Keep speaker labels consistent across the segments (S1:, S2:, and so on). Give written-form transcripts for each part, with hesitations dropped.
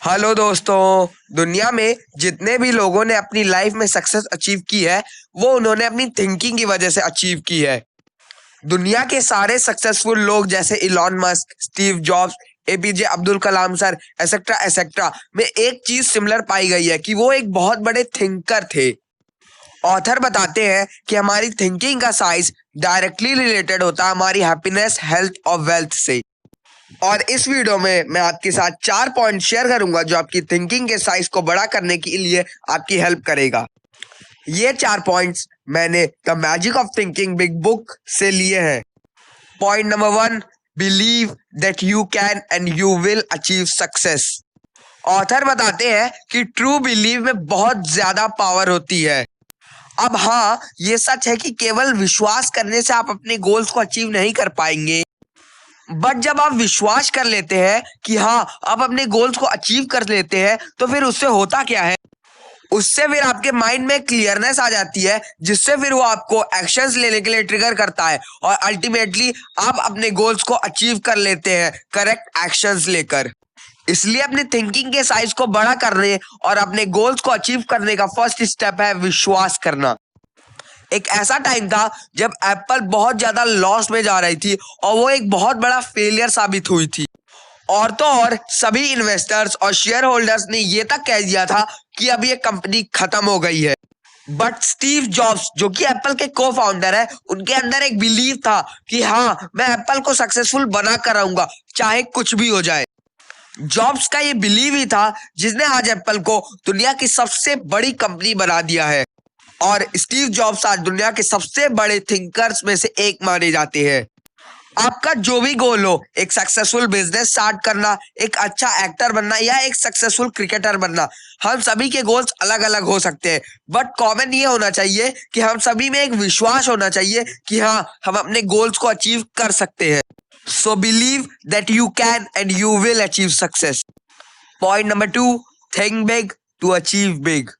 S1: Hello दोस्तों। दुनिया में जितने भी लोगों ने अपनी लाइफ में सक्सेस अचीव की है वो उन्होंने अपनी थिंकिंग की वजह से अचीव की है। दुनिया के सारे सक्सेसफुल लोग जैसे Elon Musk, Steve Jobs, APJ Abdul Kalam sir, et cetera et cetera में एक चीज सिमिलर पाई गई है कि वो एक बहुत बड़े थिंकर थे। ऑथर बताते हैं कि हमारी थिंकिंग का साइज डायरेक्टली रिलेटेड होता है हमारी हैप्पीनेस, हेल्थ और वेल्थ से। और इस वीडियो में मैं आपके साथ 4 पॉइंट शेयर करूंगा जो आपकी थिंकिंग के साइज को बड़ा करने के लिए आपकी हेल्प करेगा। ये 4 पॉइंट्स मैंने the magic of thinking big book से लिए हैं। Point number 1, believe that you can and you will achieve success. Author बताते हैं कि ट्रू बिलीव में बहुत ज्यादा पावर होती है। अब हाँ, ये सच है कि केवल विश्वास करने से आप अपने गोल्स को अचीव नहीं कर पाएंगे, बट जब आप विश्वास कर लेते हैं कि हाँ आप अपने गोल्स को अचीव कर लेते हैं तो फिर उससे होता क्या है, उससे फिर आपके माइंड में क्लियरनेस आ जाती है जिससे फिर वो आपको एक्शंस लेने के लिए ट्रिगर करता है और अल्टीमेटली आप अपने गोल्स को अचीव कर लेते हैं करेक्ट एक्शंस लेकर। इसलिए अपनी थिंकिंग के साइज को बड़ा करने और अपने गोल्स को अचीव करने का फर्स्ट स्टेप है विश्वास करना। एक ऐसा टाइम था जब एप्पल बहुत ज्यादा लॉस में जा रही थी और वो एक बहुत बड़ा फेलियर साबित हुई थी। और तो और सभी इन्वेस्टर्स और शेयर होल्डर्स ने ये तक कह दिया था कि अब ये कंपनी खत्म हो गई है। बट स्टीव जॉब्स जो कि एप्पल के को फाउंडर है, उनके अंदर एक बिलीव था कि हाँ मैं एप्पल को सक्सेसफुल बना कर रहूंगा चाहे कुछ भी हो जाए। जॉब्स का ये बिलीव ही था जिसने आज एप्पल को दुनिया की सबसे बड़ी कंपनी बना दिया है। और स्टीव जॉब्स आज दुनिया के सबसे बड़े थिंकर्स में से एक माने जाते हैं। आपका जो भी गोल हो, एक सक्सेसफुल बिजनेस स्टार्ट करना, एक अच्छा एक्टर बनना या एक सक्सेसफुल क्रिकेटर बनना, हम सभी के गोल्स अलग अलग हो सकते हैं, बट कॉमन ये होना चाहिए कि हम सभी में एक विश्वास होना चाहिए कि हाँ हम अपने गोल्स को अचीव कर सकते हैं। So believe that you can and you will achieve success. Point number 2, think big to achieve big.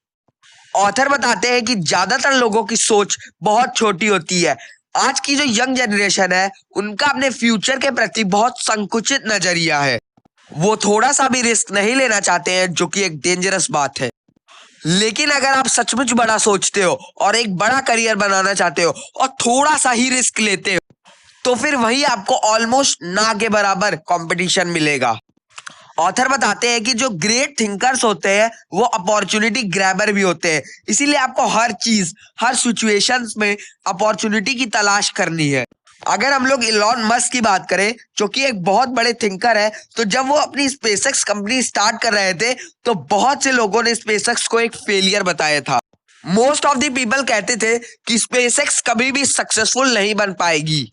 S1: Author बताते हैं कि ज्यादातर लोगों की सोच बहुत छोटी होती है। आज की जो यंग जनरेशन है उनका अपने फ्यूचर के प्रति बहुत संकुचित नजरिया है। वो थोड़ा सा भी रिस्क नहीं लेना चाहते हैं, जो कि एक डेंजरस बात है। लेकिन अगर आप सचमुच बड़ा सोचते हो और एक बड़ा करियर बनाना चाहते हो और थोड़ा सा ही रिस्क लेते हो तो फिर वही आपको ऑलमोस्ट ना के बराबर कंपटीशन मिलेगा। ऑथर बताते हैं कि जो ग्रेट थिंकर्स होते हैं वो अपॉर्चुनिटी ग्रैबर भी होते हैं। इसीलिए आपको हर चीज, हर सिचुएशंस में अपॉर्चुनिटी की तलाश करनी है। अगर हम लोग इलॉन मस्क की बात करें जो कि एक बहुत बड़े थिंकर है, तो जब वो अपनी स्पेसएक्स कंपनी स्टार्ट कर रहे थे तो बहुत से लोगों ने स्पेसएक्स को एक फेलियर बताया था। मोस्ट ऑफ द पीपल कहते थे कि स्पेसएक्स कभी भी सक्सेसफुल नहीं बन पाएगी,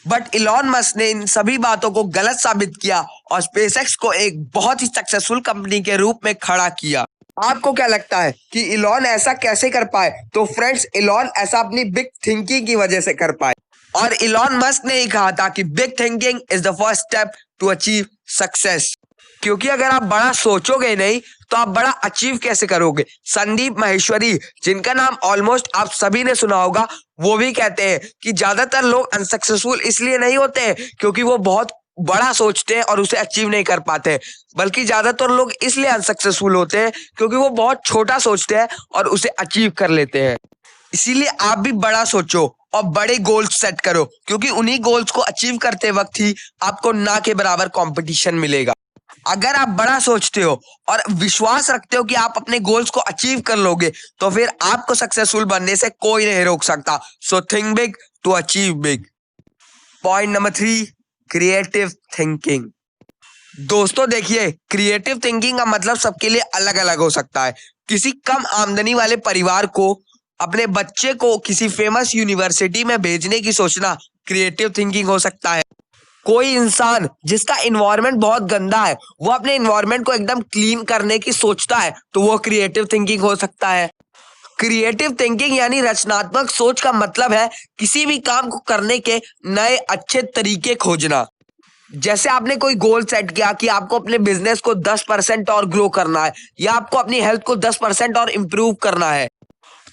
S1: बट इलॉन मस्क ने इन सभी बातों को गलत साबित किया और स्पेसएक्स को एक बहुत ही सक्सेसफुल कंपनी के रूप में खड़ा किया। आपको क्या लगता है कि इलॉन ऐसा कैसे कर पाए? तो फ्रेंड्स, इलॉन ऐसा अपनी बिग थिंकिंग की वजह से कर पाए। और इलॉन मस्क ने ही कहा था कि big thinking is the first step to achieve success. क्योंकि अगर आप बड़ा सोचोगे नहीं तो आप बड़ा अचीव कैसे करोगे? संदीप माहेश्वरी, जिनका नाम ऑलमोस्ट आप सभी ने सुना होगा, वो भी कहते हैं कि ज्यादातर लोग अनसक्सेसफुल इसलिए नहीं होते हैं क्योंकि वो बहुत बड़ा सोचते हैं और उसे अचीव नहीं कर पाते, बल्कि ज्यादातर लोग इसलिए अनसक्सेसफुल होते हैं क्योंकि वो बहुत छोटा सोचते हैं और उसे अचीव कर लेते हैं। इसीलिए आप भी बड़ा सोचो और बड़े गोल्स सेट करो, क्योंकि उन्हीं गोल्स को अचीव करते वक्त ही आपको ना के बराबर कंपटीशन मिलेगा। अगर आप बड़ा सोचते हो और विश्वास रखते हो कि आप अपने गोल्स को अचीव कर लोगे तो फिर आपको सक्सेसफुल बनने से कोई नहीं रोक सकता। So think big to achieve big. Point number 3, creative thinking. दोस्तों देखिए, क्रिएटिव थिंकिंग का मतलब सबके लिए अलग अलग हो सकता है। किसी कम आमदनी वाले परिवार को अपने बच्चे को किसी फेमस यूनिवर्सिटी में भेजने की सोचना क्रिएटिव थिंकिंग हो सकता है। कोई इंसान जिसका इन्वायरमेंट बहुत गंदा है वो अपने इन्वायरमेंट को एकदम क्लीन करने की सोचता है तो वो क्रिएटिव थिंकिंग हो सकता है। क्रिएटिव थिंकिंग यानी रचनात्मक सोच का मतलब है किसी भी काम को करने के नए अच्छे तरीके खोजना। जैसे आपने कोई गोल सेट किया कि आपको अपने बिजनेस को 10% और ग्रो करना है या आपको अपनी हेल्थ को 10% और इम्प्रूव करना है,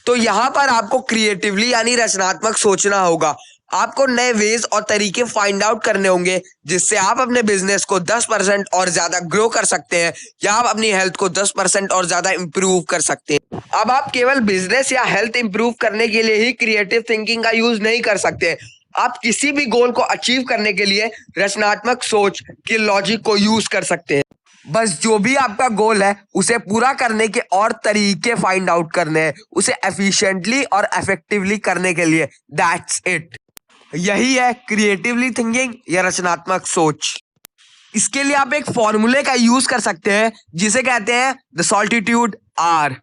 S1: तो यहाँ पर आपको क्रिएटिवली यानी रचनात्मक सोचना होगा। आपको नए वेज और तरीके फाइंड आउट करने होंगे जिससे आप अपने बिजनेस को 10% और ज्यादा ग्रो कर सकते हैं या आप अपनी हेल्थ को 10% और ज्यादा इंप्रूव कर सकते हैं। अब आप केवल बिजनेस या हेल्थ इंप्रूव करने के लिए ही क्रिएटिव थिंकिंग का यूज नहीं कर सकते। आप किसी भी गोल को अचीव करने के लिए रचनात्मक सोच के लॉजिक को यूज कर सकते हैं। बस जो भी आपका गोल है उसे पूरा करने के और तरीके फाइंड आउट करने हैं, उसे एफिशिएंटली और इफेक्टिवली करने के लिए। That's it. यही है क्रिएटिवली थिंकिंग या रचनात्मक सोच। इसके लिए आप एक फॉर्मूले का यूज कर सकते हैं जिसे कहते हैं द सॉल्टिट्यूड आर।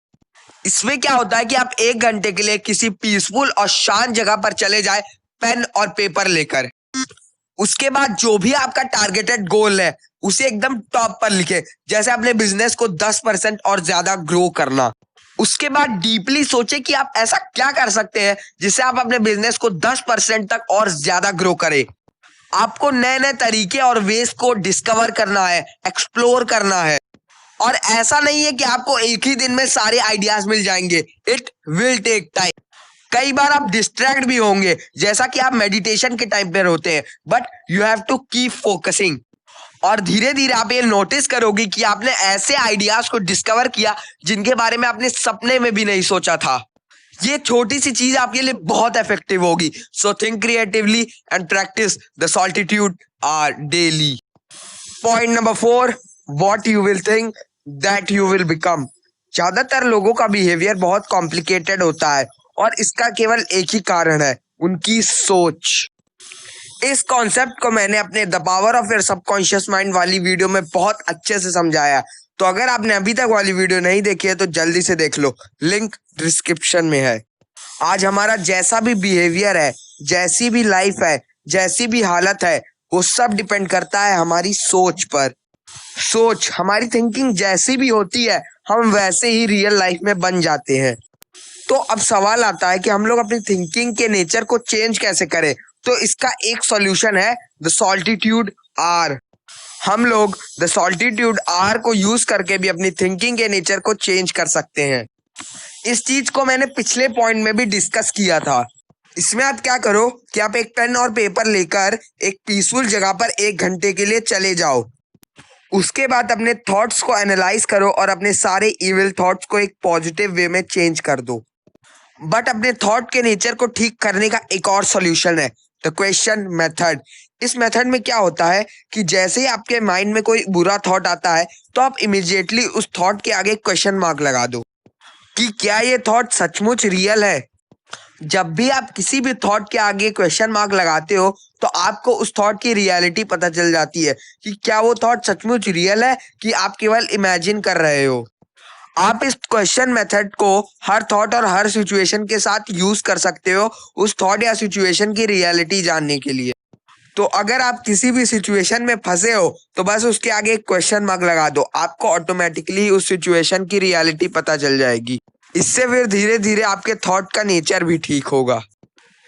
S1: इसमें क्या होता है कि आप 1 घंटे के लिए किसी पीसफुल और शांत जगह पर चले जाए पेन और पेपर लेकर। उसके बाद जो भी आपका टारगेटेड गोल है उसे एकदम टॉप पर लिखे, जैसे अपने बिजनेस को 10% और ज्यादा ग्रो करना। उसके बाद डीपली सोचे कि आप ऐसा क्या कर सकते हैं जिससे आप अपने बिजनेस को 10% तक और ज्यादा ग्रो करें। आपको नए नए तरीके और वेज को डिस्कवर करना है, एक्सप्लोर करना है। और ऐसा नहीं है कि आपको एक ही दिन में सारे आइडियाज मिल जाएंगे। It will take time. कई बार आप डिस्ट्रैक्ट भी होंगे, जैसा कि आप मेडिटेशन के टाइम पर होते हैं, but you have to keep focusing. और धीरे धीरे आप ये नोटिस करोगे कि आपने ऐसे आइडियाज को डिस्कवर किया जिनके बारे में आपने सपने में भी नहीं सोचा था। ये छोटी सी चीज आपके लिए बहुत इफेक्टिव होगी। So think creatively and practice the solitude are daily. Point number 4, what you will think that you will become. ज्यादातर लोगों का बिहेवियर बहुत कॉम्प्लिकेटेड होता है और इसका केवल एक ही कारण है, उनकी सोच। इस कॉन्सेप्ट को मैंने अपने the power of your subconscious mind वाली वीडियो में बहुत अच्छे से समझाया। तो अगर आपने अभी तक वाली वीडियो नहीं देखी है तो जल्दी से देख लो, लिंक डिस्क्रिप्शन में है। आज हमारा जैसा भी बिहेवियर है, जैसी भी लाइफ है, जैसी भी हालत है, वो सब डिपेंड करता है हमारी सोच पर। सोच, हमारी थिंकिंग जैसी भी होती है हम वैसे ही रियल लाइफ में बन जाते हैं। तो अब सवाल आता है कि हम लोग अपनी थिंकिंग के नेचर को चेंज कैसे करें। तो इसका एक सॉल्यूशन है द सॉल्टिट्यूड आर। हम लोग द सॉल्टिट्यूड आर को यूज करके भी अपनी थिंकिंग के नेचर को चेंज कर सकते हैं। इस चीज को मैंने पिछले पॉइंट में भी डिस्कस किया था। इसमें आप क्या करो कि आप एक पेन और पेपर लेकर एक पीसफुल जगह पर 1 घंटे के लिए चले जाओ। उसके बाद अपने थॉट्स को एनालाइज करो और अपने सारे इविल थॉट्स को एक पॉजिटिव वे में चेंज कर दो। बट अपने थॉट के नेचर को ठीक करने का एक और सॉल्यूशन है, द क्वेश्चन मेथड। इस मेथड में क्या होता है कि जैसे ही आपके माइंड में कोई बुरा थॉट आता है तो आप इमीडिएटली उस थॉट के आगे क्वेश्चन मार्क लगा दो कि क्या ये थॉट सचमुच रियल है। जब भी आप किसी भी थॉट के आगे क्वेश्चन मार्क लगाते हो तो आपको उस थॉट की रियलिटी पता चल जाती है कि क्या वो थॉट सचमुच रियल है कि आप केवल इमेजिन कर रहे हो। आप इस क्वेश्चन मेथड को हर थॉट और हर सिचुएशन के साथ यूज कर सकते हो उस थॉट या सिचुएशन की रियलिटी जानने के लिए। तो अगर आप किसी भी सिचुएशन में फंसे हो तो बस उसके आगे एक क्वेश्चन मार्क लगा दो, आपको ऑटोमेटिकली उस सिचुएशन की रियलिटी पता चल जाएगी। इससे फिर धीरे धीरे आपके थॉट का नेचर भी ठीक होगा।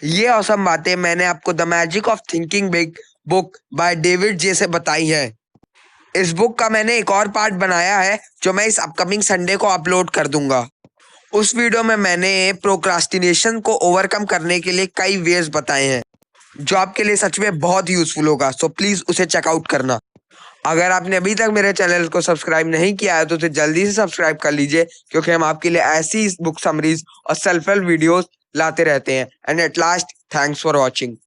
S1: ये औसम बातें मैंने आपको the magic of thinking big book by David जे से बताई है। इस बुक का मैंने एक और पार्ट बनाया है जो मैं इस अपकमिंग संडे को अपलोड कर दूंगा। उस वीडियो में मैंने प्रोक्रास्टिनेशन को ओवरकम करने के लिए कई वेज बताए हैं जो आपके लिए सच में बहुत यूजफुल होगा। सो प्लीज उसे चेकआउट करना। अगर आपने अभी तक मेरे चैनल को सब्सक्राइब नहीं किया है तो उसे जल्दी से सब्सक्राइब कर लीजिए, क्योंकि हम आपके लिए ऐसी बुक समरीज और सेल्फ हेल्प वीडियोस लाते रहते हैं। And at last, thanks for watching.